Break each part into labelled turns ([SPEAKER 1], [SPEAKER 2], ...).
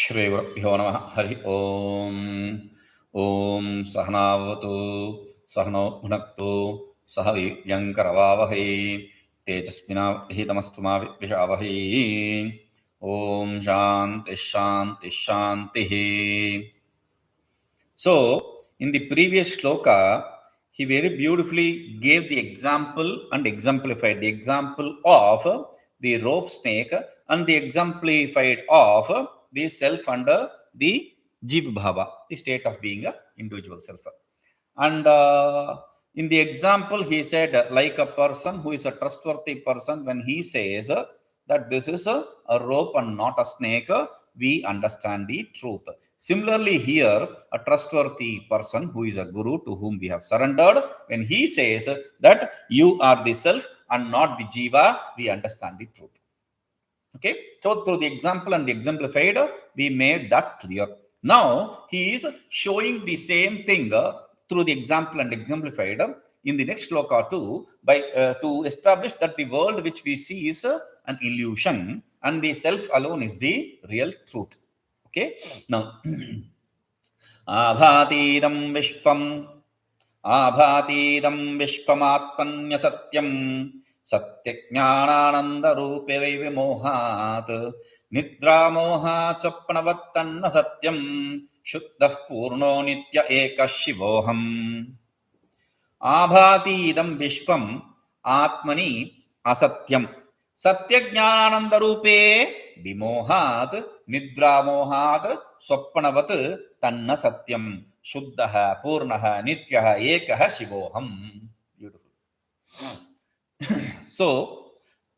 [SPEAKER 1] श्रीगुरुभ्यो नमः हरि ओम ओम सहनावतु सहनो भुनक्तु सह वीर्यङ्करवावहै तेजस्विनावधीतमस्तु मा विद्विषावहै ओम शांति शांति शांति. So in the previous shloka he very beautifully gave the example and exemplified the example of the rope snake and the exemplified of the self under the jiva bhava, the state of being a individual self. And in the example he said, like a person who is a trustworthy person, when he says that this is a rope and not a snake, we understand the truth. Similarly here, a trustworthy person who is a guru to whom we have surrendered, when he says that you are the self and not the jiva, we understand the truth. Okay, so through the example and the exemplified, we made that clear. Now he is showing the same thing through the example and exemplified in the next shloka too, by to establish that the world which we see is an illusion and the self alone is the real truth. Okay, now ābhātīdaṃ viśvamātmanyasatyam satyajñānānāndarūpe vimohāt nidrāmohātsvapnavattanna satyam śuddhaḥ pūrṇo nitya ekaḥ śivo'ham. ābhātīdaṃ viśvam ātmani asatyam satyajñānānāndarūpe vimohāt nidrāmohātsvapnavattanna satyam śuddhaḥ pūrṇah nitya ekaḥ śivo'ham. Beautiful. So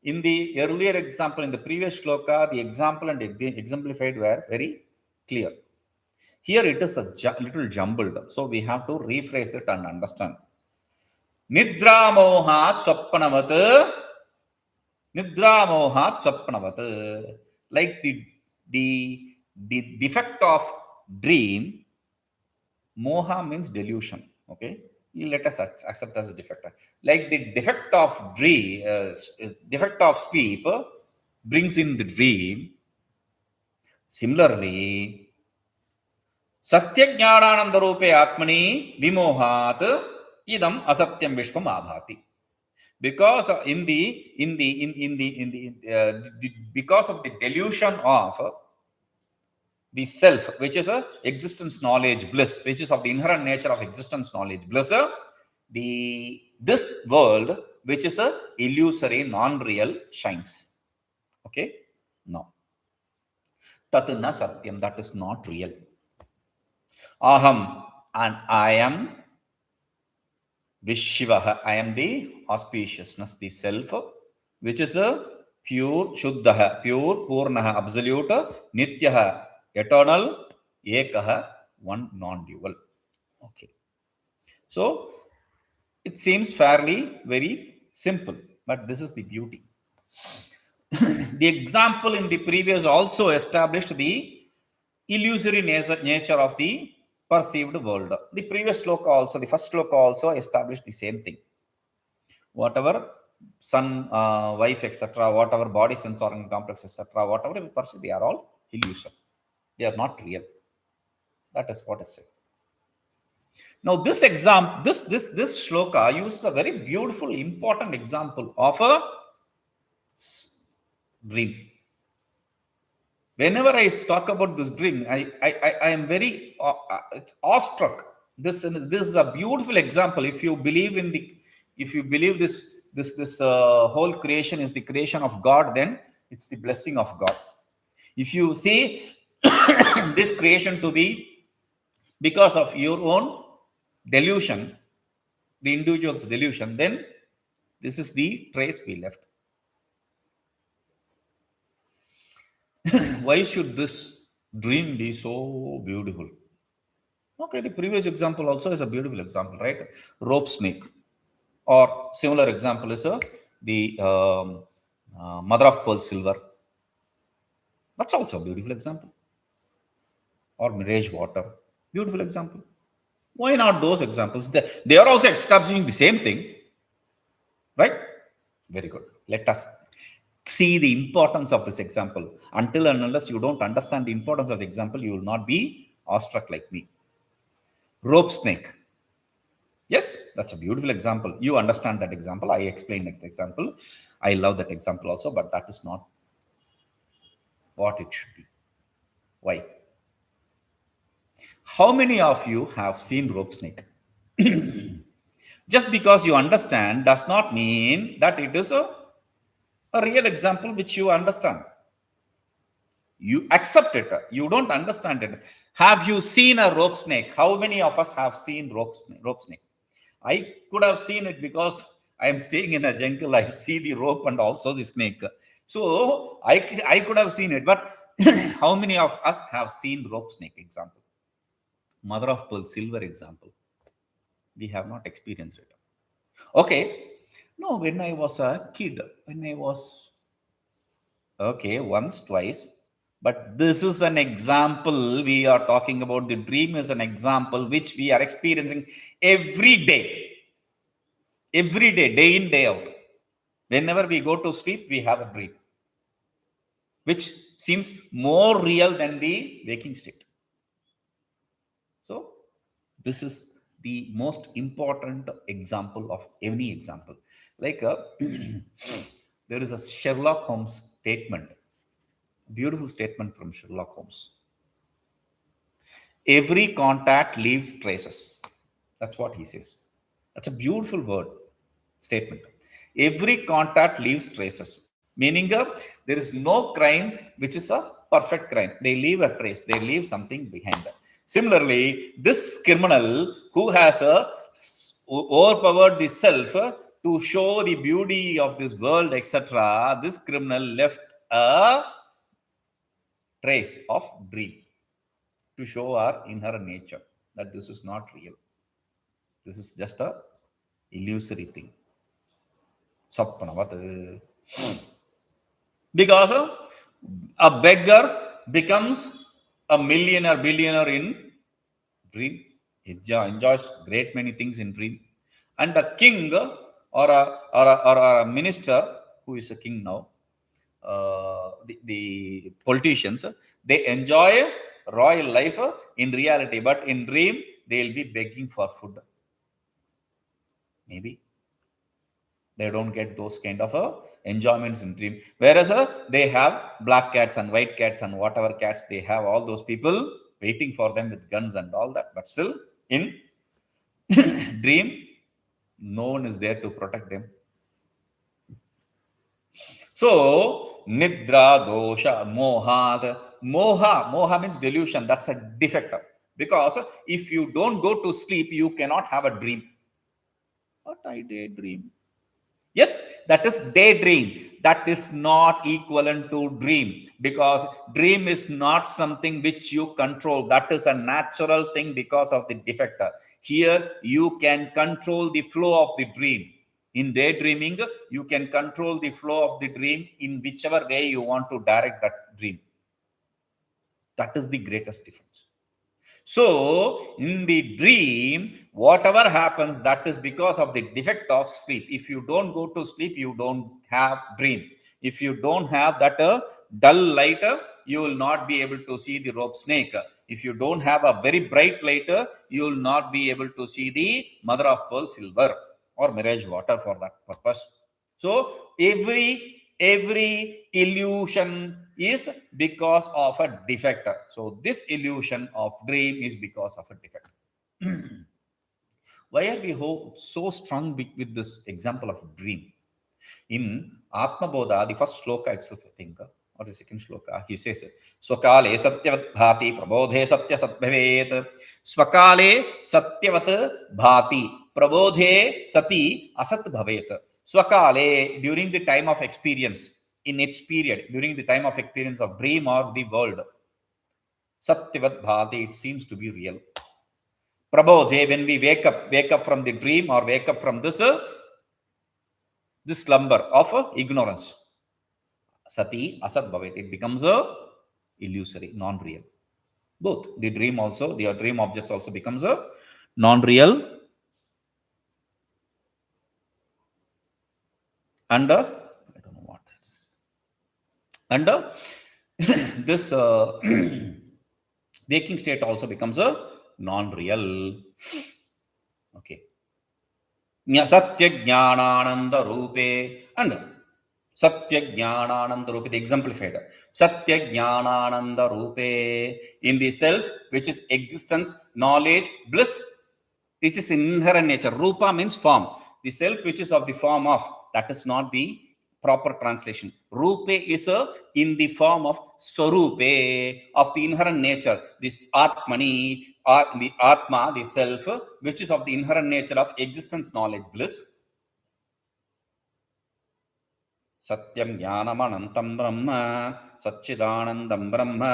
[SPEAKER 1] in the earlier example, in the previous shloka, the example and the exemplified were very clear. Here it is a little jumbled, so we have to rephrase it and understand. Nidrāmohātsvapnavattanna, like the defect of dream. Moha means delusion. Okay, let us accept as a defect. Like the defect of dream, defect of sleep brings in the dream. Similarly, satyajñānānandarūpe atmani vimohāt idam asatyam viśvam ābhāti. Because because of the delusion of the self, which is a existence knowledge bliss, which is of the inherent nature of existence knowledge bliss, this world, which is a illusory, non-real, shines. Okay, no, tat na satyam, that is not real. Aham, and I am viśvamātmanyasatyam, I am the auspiciousness, the self, which is a pure śuddhaḥ, pure pūrṇah, absolute, nitya, eternal, ekaḥ, one non-dual. Okay, so it seems fairly very simple, but this is the beauty. The example in the previous also established the illusory nature of the perceived world. The previous shloka also, the first shloka also established the same thing. Whatever son, wife, etc., whatever body, sense, organ, complex, etc., whatever we perceive, they are all illusion. They are not real. That is what is said. Now, this shloka uses a very beautiful, important example of a dream. Whenever I talk about this dream, I am very awestruck. This is a beautiful example. If you believe in this whole creation is the creation of God, then it's the blessing of God. If you see this creation to be because of your own delusion, the individual's delusion, then this is the trace we left. Why should this dream be so beautiful? Okay, the previous example also is a beautiful example, right? Rope snake. Or similar example is the mother of pearl silver. That's also a beautiful example. Or mirage water. Beautiful example. Why not those examples? They are also establishing the same thing. Right? Very good. Let us see the importance of this example. Until and unless you don't understand the importance of the example, you will not be awestruck like me. Rope snake. Yes, that's a beautiful example. You understand that example. I explained that example. I love that example also, but that is not what it should be. Why? How many of you have seen rope snake? Just because you understand does not mean that it is a real example which you understand. You accept it. You don't understand it. Have you seen a rope snake? How many of us have seen rope snake? I could have seen it because I am staying in a jungle. I see the rope and also the snake. So I could have seen it. But how many of us have seen rope snake example? Mother of pearl silver example. We have not experienced it. Okay. No, when I was a kid, when I was, okay, once, twice. But this is an example. We are talking about the dream is an example which we are experiencing every day. Every day, day in, day out. Whenever we go to sleep, we have a dream, which seems more real than the waking state. So, this is the most important example of any example. Like there is a Sherlock Holmes statement, beautiful statement from Sherlock Holmes. Every contact leaves traces. That's what he says. That's a beautiful word statement. Every contact leaves traces. Meaning there is no crime which is a perfect crime. They leave a trace. They leave something behind. Similarly, this criminal who has overpowered the self to show the beauty of this world, etc., this criminal left a trace of dream to show our inherent nature that this is not real. This is just a illusory thing. Because a beggar becomes a millionaire, billionaire in dream. Enjoys great many things in dream. And a king or a minister who is a king now, the politicians, they enjoy royal life in reality, but in dream they will be begging for food. Maybe they don't get those kind of enjoyments in dream, whereas they have black cats and white cats and whatever cats they have, all those people waiting for them with guns and all that, but still in dream no one is there to protect them. So nidra dosha mohat. Moha means delusion. That's a defect, because if you don't go to sleep you cannot have a dream. What I daydream? Yes, that is daydream. That is not equivalent to dream, because dream is not something which you control. That is a natural thing because of the defect. Here you can control the flow of the dream. In daydreaming, you can control the flow of the dream in whichever way you want to direct that dream. That is the greatest difference. So, in the dream, whatever happens, that is because of the defect of sleep. If you don't go to sleep, you don't have dream. If you don't have that dull light, you will not be able to see the rope snake. If you don't have a very bright light, you will not be able to see the mother of pearl silver or mirage water for that purpose. So, every illusion is because of a defect. So this illusion of dream is because of a defect. Why are we so strong with this example of dream? In Atma Bodha, the first shloka itself, I think, or the second shloka, he says, Swakale satyavat bhati prabodhe satya satbhavet. Swakale satyavat bhati prabodhe sati asat bhavet. Swakale, during the time of experience, in its period, during the time of experience of dream or the world, satyavat bhati, it seems to be real. Prabodhe, when we wake up from the dream or wake up from this slumber of ignorance, sati asat bhavet, it becomes a illusory, non-real. Both the dream also, the dream objects also becomes a non-real, and I don't know what it's. And this waking state also becomes a non-real. Okay. satyajñānānandarūpe and satyajñānānandarūpe, the exemplified. satyajñānānandarūpe, in the self which is existence, knowledge, bliss. This is inherent nature. Rupa means form. The self which is of the form of, that is not the proper translation. Rupe is in the form of swarupe, of the inherent nature. This atmani, the atma, the self, which is of the inherent nature of existence, knowledge, bliss. satyam jnanam anantam brahma, satchidanandam brahma,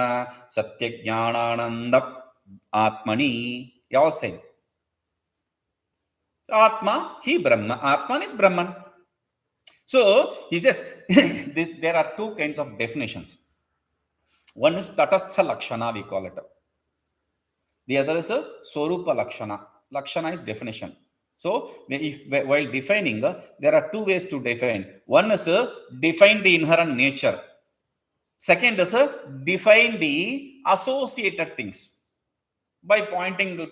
[SPEAKER 1] satyajñānānanda atmani. You all say atma, he brahma. Atman is Brahman. So he says there are two kinds of definitions. One is tatastha lakshana, we call it. The other is a swarupa lakshana. Lakshana is definition. So while defining, there are two ways to define. One is define the inherent nature. Second is define the associated things. By pointing to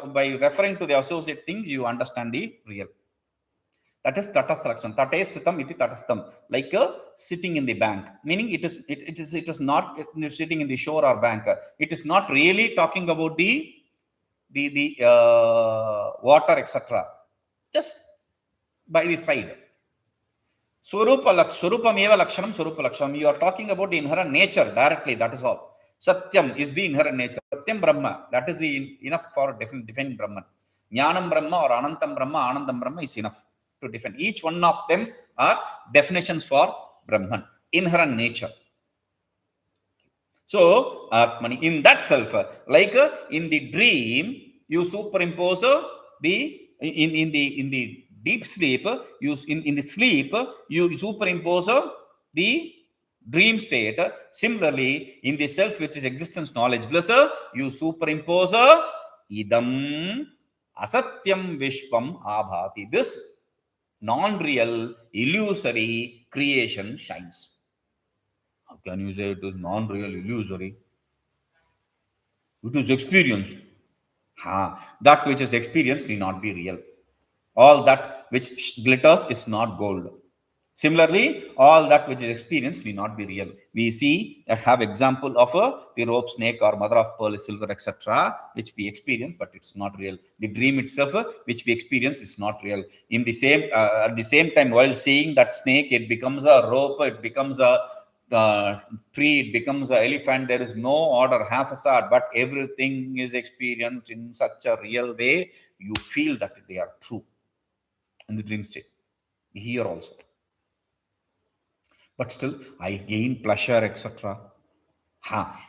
[SPEAKER 1] by referring to the associated things, you understand the real. That is tatastha lakshana. Tatesthitam iti tatastham, like sitting in the bank, meaning it is not sitting in the shore or bank. It is not really talking about the water, etc. Just by the side. Swarupam eva lakshanam, swarupa lakshanam. You are talking about the inherent nature directly. That is all. Satyam is the inherent nature. Satyam Brahma. That is the enough for defining Brahman. Jnanam Brahma or Anantam Brahma, Anandam Brahma is enough to define. Each one of them are definitions for Brahman, inherent nature. So, Atmani, in that self, like in the dream, you superimpose in the deep sleep, in the sleep, you superimpose the dream state. Similarly, in the self which is existence, knowledge, bliss, you superimpose idam asatyam vishvam ābhāti. This non-real, illusory creation shines. How can you say it is non-real, illusory? It is experience. That which is experienced need not be real. All that which glitters is not gold. Similarly, all that which is experienced need not be real. We have example of the rope snake or mother of pearl, silver, etc., which we experience, but it's not real. The dream itself, which we experience, is not real. In the same at the same time, while seeing that snake, it becomes a rope, it becomes a tree, it becomes an elephant. There is no order, haphazard, but everything is experienced in such a real way. You feel that they are true in the dream state. Here also. But still, I gain pleasure, etc.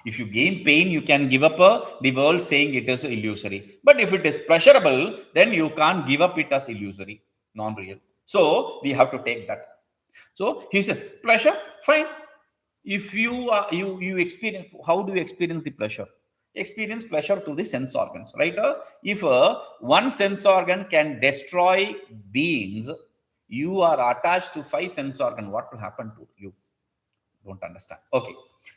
[SPEAKER 1] If you gain pain, you can give up the world saying it is illusory. But if it is pleasurable, then you can't give up it as illusory, non-real. So we have to take that. So he says, pleasure, fine. If you experience, how do you experience the pleasure? Experience pleasure through the sense organs, right? If one sense organ can destroy beings, you are attached to 5 sense organs. What will happen to you? Don't understand. Okay.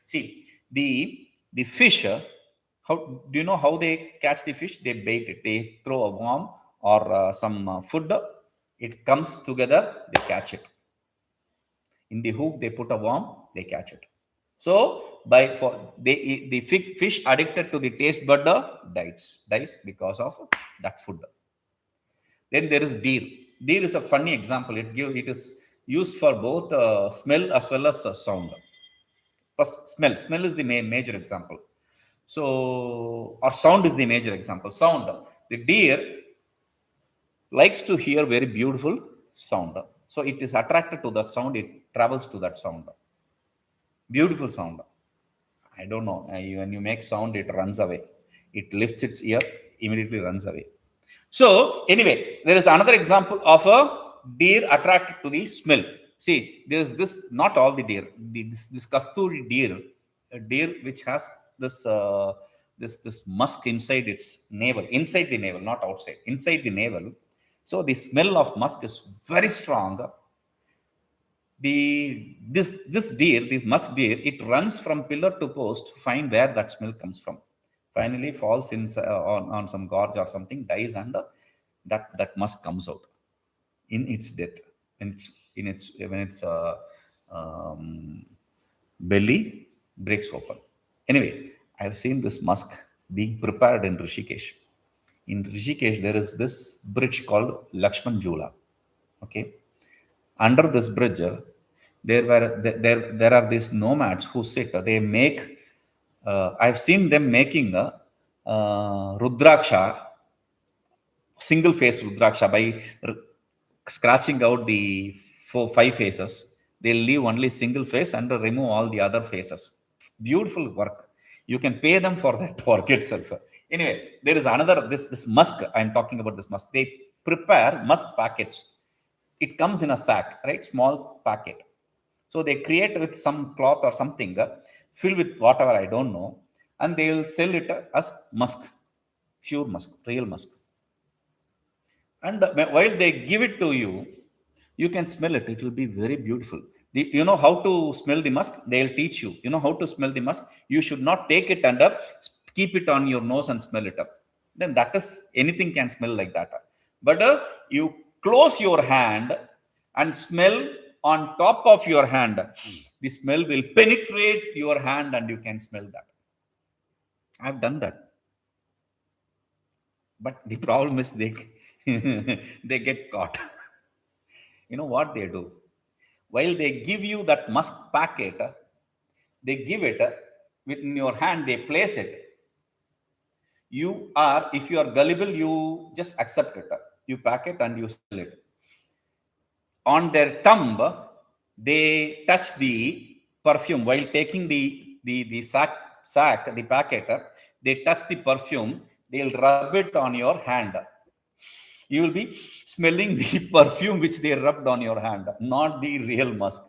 [SPEAKER 1] See, the fish, how do you know how they catch the fish? They bait it. They throw a worm or some food. It comes together, they catch it. In the hook, they put a worm, they catch it. So, the fish addicted to the taste bud dies because of that food. Then there is deer. Deer is a funny example. It is used for both smell as well as sound. First, smell. Smell is the major example. So, or sound is the major example. Sound. The deer likes to hear very beautiful sound. So, it is attracted to the sound. It travels to that sound. Beautiful sound. I don't know. When you make sound, it runs away. It lifts its ear, immediately runs away. So, anyway, there is another example of a deer attracted to the smell. See, there is this, not all the deer. This kasturi deer, a deer which has this this musk inside its navel, inside the navel, not outside, inside the navel. So, the smell of musk is very strong. this deer, this musk deer, it runs from pillar to post to find where that smell comes from. Finally, falls in on some gorge or something, dies, and that musk comes out in its death, in its when its belly breaks open. Anyway, I have seen this musk being prepared in Rishikesh. In Rishikesh, there is this bridge called Lakshman Jula. Okay, under this bridge, there are these nomads who sit. They make. I've seen them making a rudraksha, single face rudraksha, by scratching out the five faces. They'll leave only single face and remove all the other faces. Beautiful work. You can pay them for that work itself. Anyway, there is another, this musk. I'm talking about this musk. They prepare musk packets. It comes in a sack, right? Small packet. So they create with some cloth or something, fill with whatever, I don't know, and they will sell it as musk, pure musk, real musk. And while they give it to you, you can smell it. It will be very beautiful. You know how to smell the musk? They'll teach you. You know how to smell the musk? You should not take it and keep it on your nose and smell it up. Then that is, anything can smell like that. But you close your hand and smell on top of your hand. The smell will penetrate your hand and you can smell that. I've done that. But the problem is they get caught. You know what they do? While they give you that musk packet, they give it within your hand, they place it. If you are gullible, you just accept it. You pack it and you sell it. On their thumb, they touch the perfume while taking the sack, the packet. They touch the perfume. They'll rub it on your hand. You will be smelling the perfume which they rubbed on your hand, not the real musk.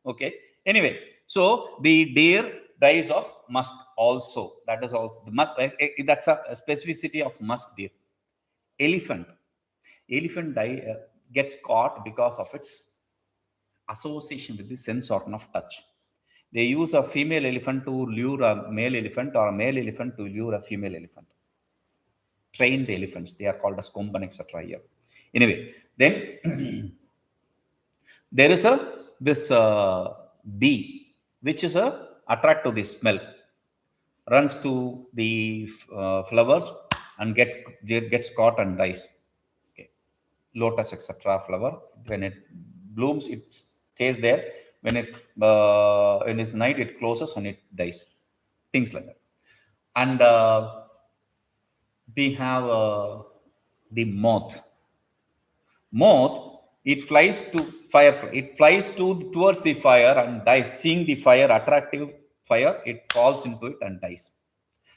[SPEAKER 1] Okay. Anyway, so the deer dies of musk also. That is also the musk. That's a specificity of musk deer. Elephant gets caught because of its association with the sense organ of touch. They use a female elephant to lure a male elephant, or a male elephant to lure a female elephant. Trained elephants, they are called as komban, etc. here. Anyway, then there is this bee which is attract to the smell, runs to the flowers and gets caught and dies. Okay. Lotus, etc. flower, when it blooms, it stays there. When it's night, it closes and it dies. Things like that. And we have the moth. Moth, it flies to fire. It flies towards the fire and dies. Seeing the fire, attractive fire, it falls into it and dies.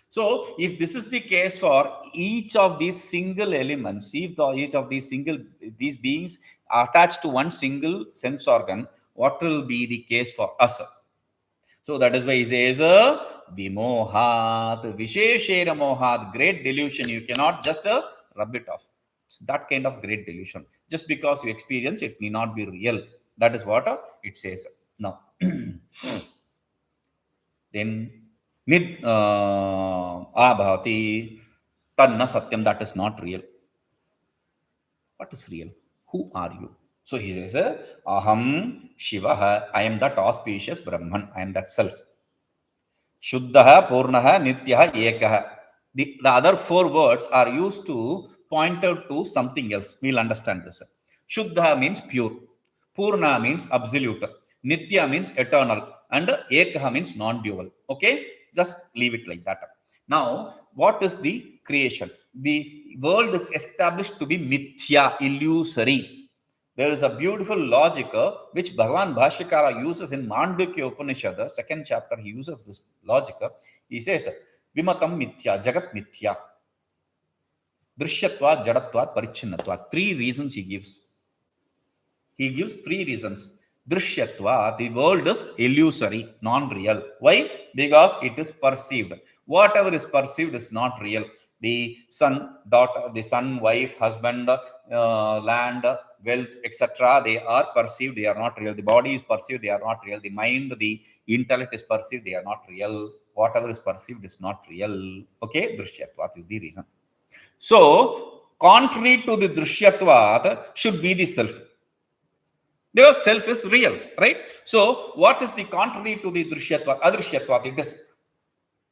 [SPEAKER 1] So, if this is the case for each of these single elements, if each of these beings are attached to one single sense organ, what will be the case for us? So that is why he says, vimohāt, visheshena mohat, great delusion. You cannot just rub it off. It's that kind of great delusion. Just because you experience it need not be real. That is what it says. Now, then ābhātīdaṃ satyam, that is not real. What is real? Who are you? So he says, aham śivo'ham, I am that auspicious Brahman, I am that self. śuddhaḥ, pūrṇo, nitya, ekaḥ. The other four words are used to point out to something else. We'll understand this. śuddhaḥ means pure. pūrṇo means absolute. Nitya means eternal. And ekaḥ means non-dual. Okay? Just leave it like that. Now, what is the creation? The world is established to be nitya, illusory. There is a beautiful logic which Bhagavan Bhashyakara uses in Mandukya Upanishad, second chapter. He uses this logic. He says, vimatam nitya, jagat nitya, drishyatvat, jadatvat, parichinnatvat. Three reasons he gives. He gives three reasons. Drishyatva, the world is illusory, non-real. Why? Because it is perceived. Whatever is perceived is not real. The son, daughter, the son, wife, husband, land, wealth, etc. They are perceived, they are not real. The body is perceived, they are not real. The mind, the intellect is perceived, they are not real. Whatever is perceived is not real. Okay, drishyatvat is the reason. So, contrary to the drishyatvat should be the self. Because self is real, right? So, what is the contrary to the drishyatvat? Adrishyatvat, it is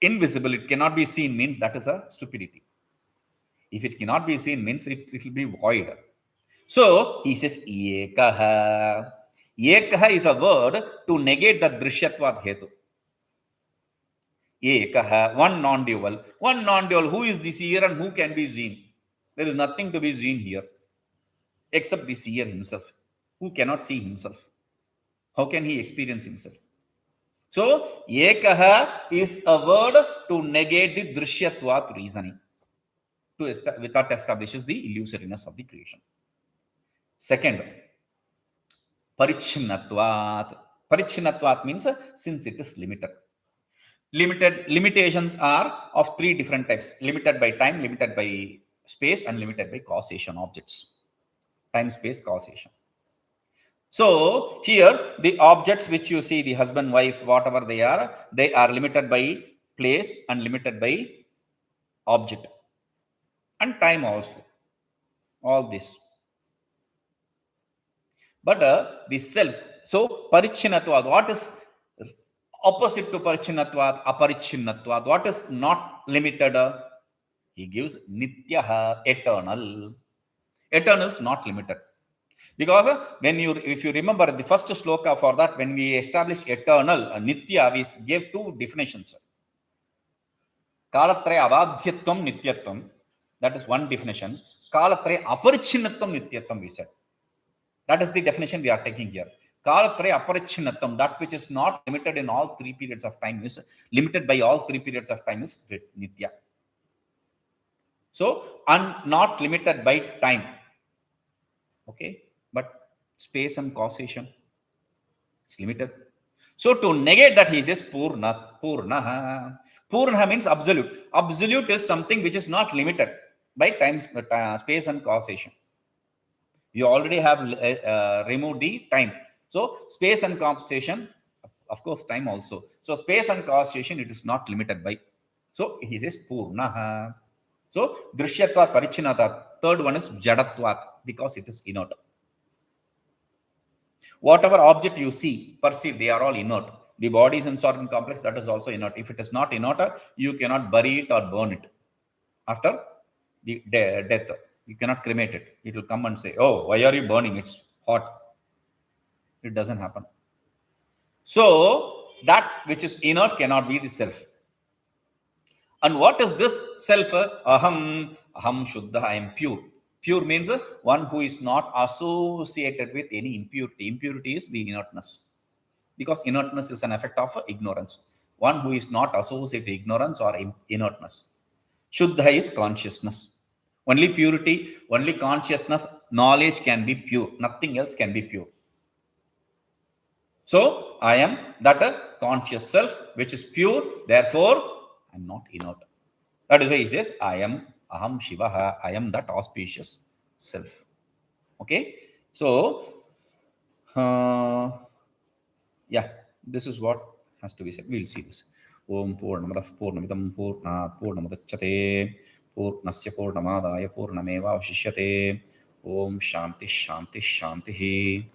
[SPEAKER 1] invisible, it cannot be seen, means that is a stupidity. If it cannot be seen, means it will be void. So, he says, ekaḥ. Ekaḥ is a word to negate the drishyatvat hetu. Ekaḥ, one non-dual. One non-dual, who is the seer and who can be seen? There is nothing to be seen here, except the seer himself, who cannot see himself. How can he experience himself? So, ekaḥ is a word to negate the drishyatvat reasoning, that establishes the illusoriness of the creation. Second, parichhinnatvat. Parichhinnatvat means since it is limited. Limitations are of three different types: limited by time, limited by space, and limited by causation objects. Time, space, causation. So here the objects which you see, the husband, wife, whatever they are limited by place and limited by object and time also. All this. But the self. So parichhinnatvat, what is opposite to parichhinnatvat? Aparichhinnatvat. What is not limited? He gives nitya, eternal. Eternal is not limited. Because if you remember the first shloka for that, when we established eternal, nitya, we gave two definitions. Kalatraya ābhātīdaṃ nityatvam, that is one definition. Kalatraya aparichhinnatvam nityatvam, we said. That is the definition we are taking here. Kalatraya aparichhinnatvam, that which is not limited in all three periods of time, is limited by all three periods of time, is nitya. So, not limited by time. Okay. But space and causation, it's limited. So to negate that, he says pūrṇa. Pūrṇa means absolute. Absolute is something which is not limited by time, space and causation. You already have removed the time. So space and causation, of course time also. So space and causation, it is not limited by. So he says pūrṇa. So drishyatvat, parichhinnatvat. Third one is jadatvat, because it is inert. Whatever object you see, perceive, they are all inert. The body is in certain complex, that is also inert. If it is not inert, you cannot bury it or burn it. After the death, you cannot cremate it. It will come and say, oh, why are you burning? It's hot. It doesn't happen. So, that which is inert cannot be the self. And what is this self? Aham śuddhaḥ, I am pure. Pure means one who is not associated with any impurity. Impurity is the inertness. Because inertness is an effect of ignorance. One who is not associated with ignorance or inertness. śuddhaḥ is consciousness. Only purity, only consciousness, knowledge can be pure. Nothing else can be pure. So, I am that conscious self which is pure. Therefore, I am not inert. That is why he says, I am aham śivo'ham, I am that auspicious self. Okay. So, yeah, this is what has to be said. We will see this. Om pūrṇamadah pūrṇamidam pūrṇāt pūrṇamudachyate pūrṇasya pūrṇamādāya pūrṇameva avashishyate. Om shanti shanti shanti.